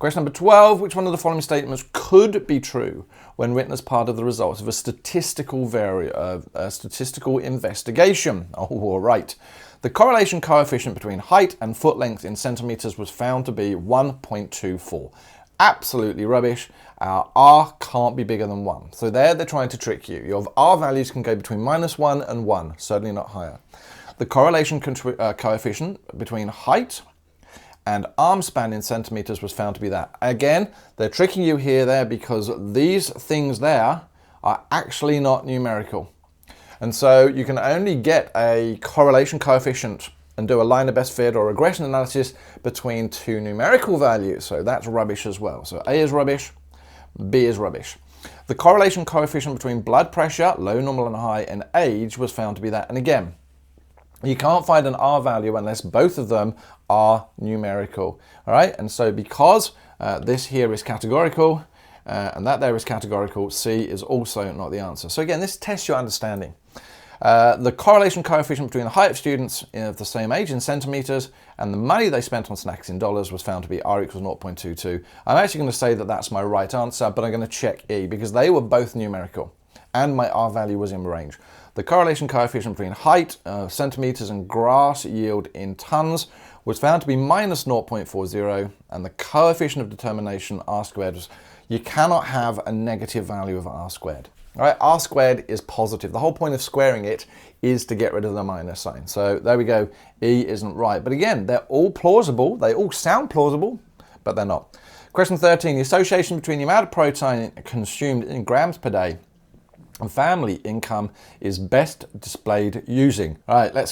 Question number 12, which one of the following statements could be true when written as part of the results of a statistical investigation? Oh, all right. The correlation coefficient between height and foot length in centimeters was found to be 1.24. Absolutely rubbish. R can't be bigger than 1. So there they're trying to trick you. Your R values can go between -1 and 1, certainly not higher. The correlation coefficient between height and arm span in centimeters was found to be that. Again, they're tricking you here there because these things there are actually not numerical. And so you can only get a correlation coefficient and do a line of best fit or regression analysis between two numerical values. So that's rubbish as well. So A is rubbish, B is rubbish. The correlation coefficient between blood pressure, low, normal and high, and age was found to be that. And again, you can't find an R value unless both of them are numerical. All right, and so because this here is categorical and that there is categorical, C is also not the answer. So again, this tests your understanding. The correlation coefficient between the height of students of the same age in centimeters and the money they spent on snacks in dollars was found to be R equals 0.22. I'm actually going to say that that's my right answer, but I'm going to check E because they were both numerical and my R value was in range. The correlation coefficient between height, centimeters, and grass yield in tons was found to be minus 0.40, and the coefficient of determination R squared was, you cannot have a negative value of R squared. All right, R squared is positive. The whole point of squaring it is to get rid of the minus sign. So there we go, E isn't right. But again, they're all plausible. They all sound plausible, but they're not. Question 13, the association between the amount of protein consumed in grams per day and family income is best displayed using. All right, let's